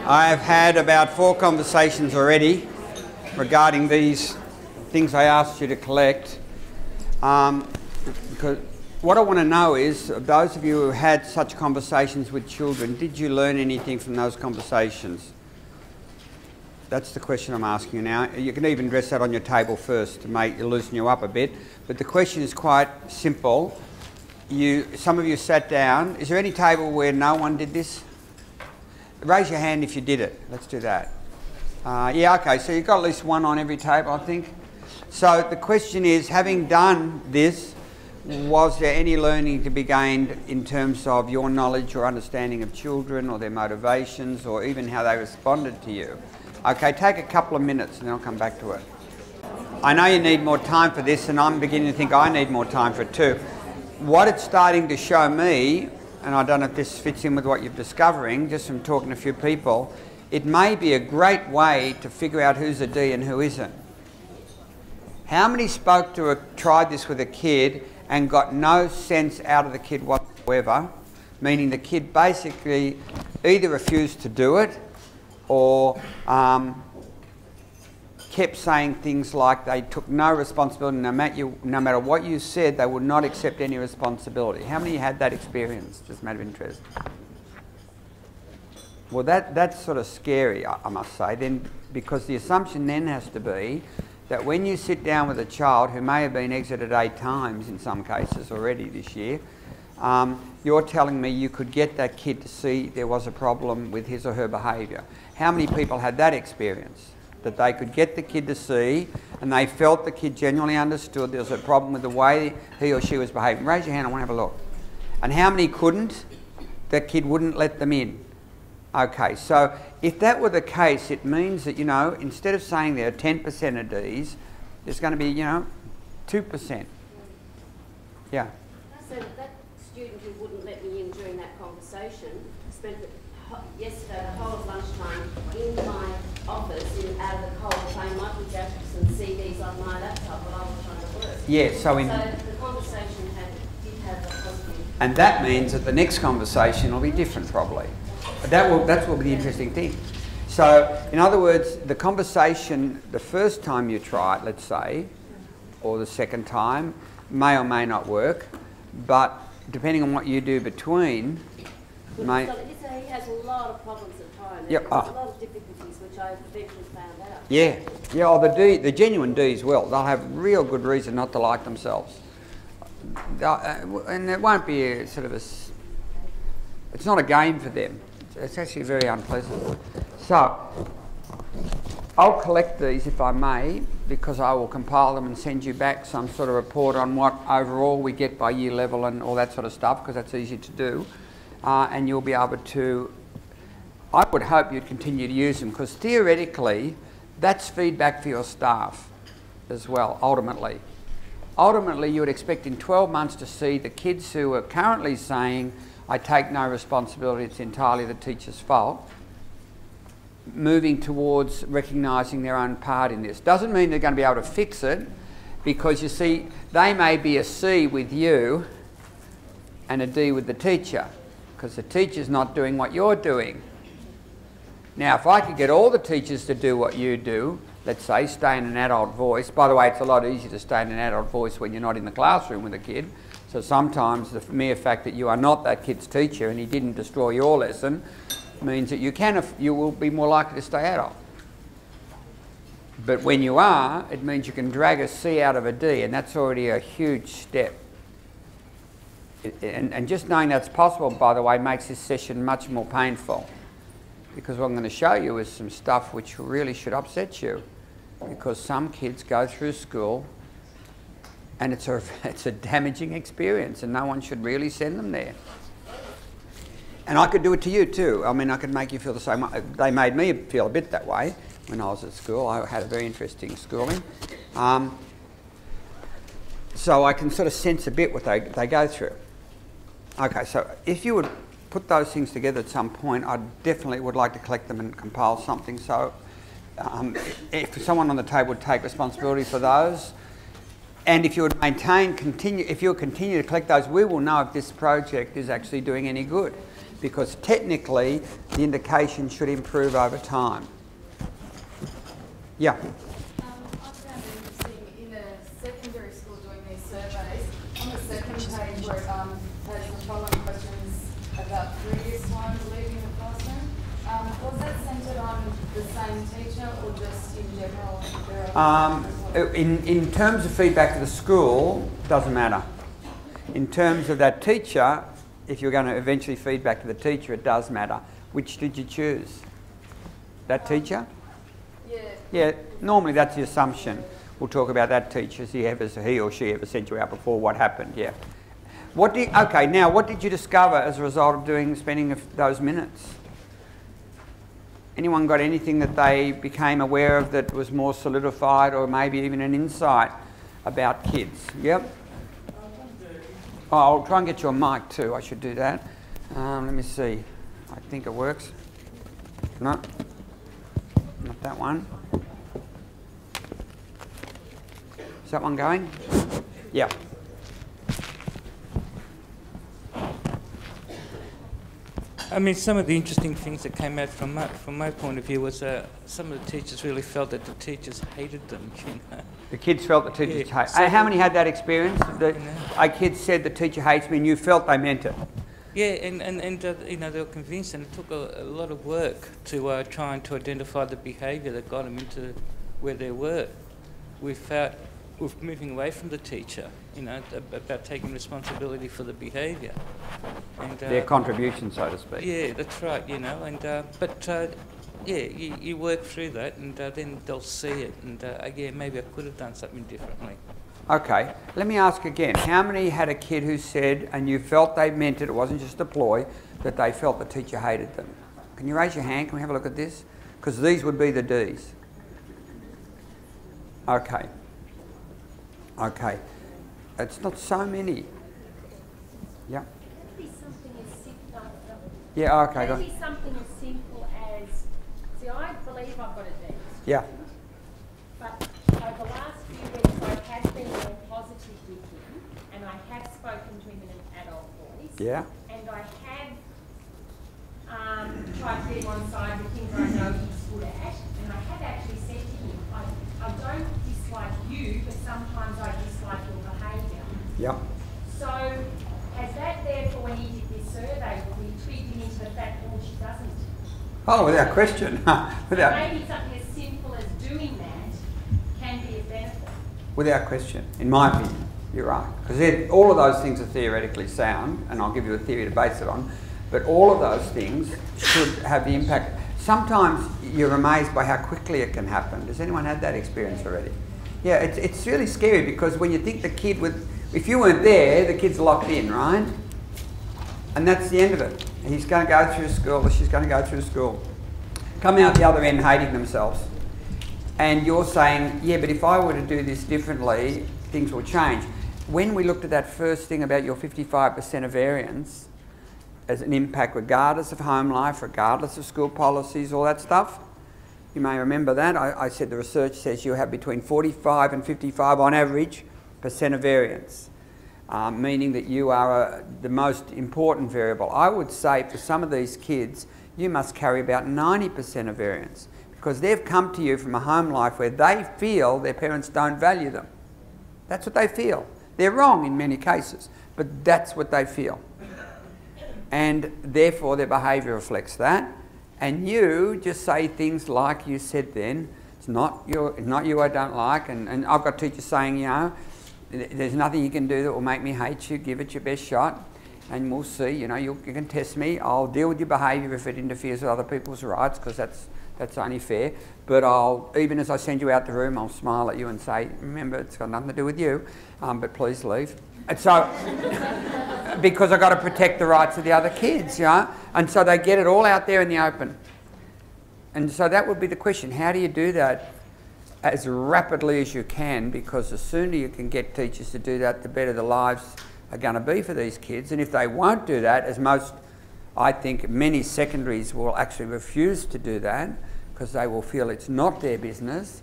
I have had about 4 conversations already regarding these things I asked you to collect. Because what I want to know is, those of you who had such conversations with children, did you learn anything from those conversations? That's the question I'm asking you now. You can even address that on your table first to loosen you up a bit. But the question is quite simple. Some of you sat down. Is there any table where no one did this? Raise your hand if you did it. Let's do that. Yeah, okay, so you've got at least one on every table, I think. So the question is, having done this, was there any learning to be gained in terms of your knowledge or understanding of children or their motivations or even how they responded to you? Okay, take a couple of minutes and then I'll come back to it. I know you need more time for this, and I'm beginning to think I need more time for it too. What it's starting to show me, and I don't know if this fits in with what you're discovering, just from talking to a few people, it may be a great way to figure out who's a D and who isn't. How many tried this with a kid and got no sense out of the kid whatsoever, meaning the kid basically either refused to do it or kept saying things like they took no responsibility, no matter what you said, they would not accept any responsibility. How many had that experience, just a matter of interest? Well, that's sort of scary, I must say, then, because the assumption then has to be that when you sit down with a child who may have been exited 8 times in some cases already this year, you're telling me you could get that kid to see there was a problem with his or her behaviour. How many people had that experience? That they could get the kid to see and they felt the kid genuinely understood there was a problem with the way he or she was behaving. Raise your hand, I want to have a look. And how many couldn't? The kid wouldn't let them in. Okay, so if that were the case, it means that, instead of saying there are 10% of Ds, there's going to be, 2%. Yeah. So that student who wouldn't let me in during that conversation spent yesterday the whole of lunchtime in my office out of the cold playing Michael Jackson CDs on my laptop while I was trying to work. Yeah, so the conversation did have a positive... And that means that the next conversation will be different probably. That will be the interesting thing. So, in other words, the conversation, the first time you try it, let's say, or the second time, may or may not work, but depending on what you do between, he has a lot of problems at home. There's a lot of difficulties which I eventually found out. Yeah, the genuine Ds will. They'll have real good reason not to like themselves. And it won't be it's not a game for them. It's actually very unpleasant. So, I'll collect these if I may, because I will compile them and send you back some sort of report on what overall we get by year level and all that sort of stuff, because that's easy to do. And you'll be able to, I would hope you'd continue to use them, because theoretically, that's feedback for your staff as well, ultimately. Ultimately, you would expect in 12 months to see the kids who are currently saying, I take no responsibility, it's entirely the teacher's fault, moving towards recognising their own part in this. Doesn't mean they're going to be able to fix it, because you see, they may be a C with you and a D with the teacher, because the teacher's not doing what you're doing. Now, if I could get all the teachers to do what you do, let's say, stay in an adult voice. By the way, it's a lot easier to stay in an adult voice when you're not in the classroom with a kid. So sometimes the mere fact that you are not that kid's teacher and he didn't destroy your lesson means that you will be more likely to stay adult. But when you are, it means you can drag a C out of a D, and that's already a huge step. And just knowing that's possible, by the way, makes this session much more painful. Because what I'm going to show you is some stuff which really should upset you. Because some kids go through school and it's a damaging experience, and no one should really send them there. And I could do it to you too. I mean, I could make you feel the same way. They made me feel a bit that way when I was at school. I had a very interesting schooling. So I can sort of sense a bit what they go through. Okay, so if you would put those things together at some point, I definitely would like to collect them and compile something. So if someone on the table would take responsibility for those, and if you would continue to collect those, we will know if this project is actually doing any good. because technically the indication should improve over time. Yeah. I found it interesting in a secondary school doing these surveys, on the second page where it has the following questions about previous ones leaving the classroom. Was that centred on the same teacher or just in general? In terms of feedback to the school, doesn't matter. In terms of that teacher, if you're going to eventually feedback to the teacher, it does matter. Which did you choose? That teacher? Yeah. Yeah, normally that's the assumption. We'll talk about that teacher. He or she ever sent you out before? What happened? Yeah. Okay, now what did you discover as a result of spending those minutes? Anyone got anything that they became aware of that was more solidified, or maybe even an insight about kids? Yep. Oh, I'll try and get you a mic too. I should do that. Let me see. I think it works. No, not that one. Is that one going? Yeah. I mean, some of the interesting things that came out from my point of view was some of the teachers really felt that the teachers hated them. You know? The kids felt the teachers Yeah. hated. How many had that experience? A kid said the teacher hates me, and you felt they meant it. Yeah, and you know, they were convinced, and it took a lot of work to try and to identify the behaviour that got them into where they were. We felt with moving away from the teacher, you know, about taking responsibility for the behaviour. And Their contribution, so to speak. yeah, that's right, you know, and yeah, you work through that, and then they'll see it, and again, maybe I could have done something differently. Okay, let me ask again. How many had a kid who said, and you felt they meant it wasn't just a ploy, that they felt the teacher hated them? Can you raise your hand? Can we have a look at this? Because these would be the Ds. Okay. Okay. It's not so many. Yeah. Maybe something as simple. Yeah, okay, go on. Maybe something as simple as, see, I believe I've got a D. Yeah. But over the last few weeks, I have been more positive with him, and I have spoken to him in an adult voice. Yeah. And I have tried to get him on side with things I know he's good at, and I have actually said to him, I don't dislike you, but sometimes I dislike your behaviour. Yeah. So, has that therefore, when he did this survey, will he tweak him into the fact that she doesn't? Oh, without question. Without. Maybe something as simple as doing that can be a benefit. Without question, in my opinion, you're right. Because all of those things are theoretically sound, and I'll give you a theory to base it on, but all of those things should have the impact. Sometimes you're amazed by how quickly it can happen. Has anyone had that experience already? Yeah, it's really scary, because when you think the kid if you weren't there, the kid's locked in, right? And that's the end of it. He's going to go through school, or she's going to go through school, come out the other end hating themselves. And you're saying, yeah, but if I were to do this differently, things will change. When we looked at that first thing about your 55% of variance as an impact regardless of home life, regardless of school policies, all that stuff, you may remember that. I said the research says you have between 45 and 55 on average % of variance, meaning that you are the most important variable. I would say for some of these kids, you must carry about 90% of variance, because they've come to you from a home life where they feel their parents don't value them. That's what they feel. They're wrong in many cases, but that's what they feel. And therefore their behaviour reflects that. And you just say things like you said then, it's not you I don't like, and I've got teachers saying, you know, there's nothing you can do that will make me hate you, give it your best shot, and we'll see, you know, you can test me, I'll deal with your behaviour if it interferes with other people's rights, because that's only fair, but even as I send you out the room, I'll smile at you and say, remember, it's got nothing to do with you, but please leave. And so, because I've got to protect the rights of the other kids, you know, and so they get it all out there in the open. And so that would be the question, how do you do that as rapidly as you can, because the sooner you can get teachers to do that, the better the lives are going to be for these kids. And if they won't do that, as I think many secondaries will actually refuse to do that, because they will feel it's not their business,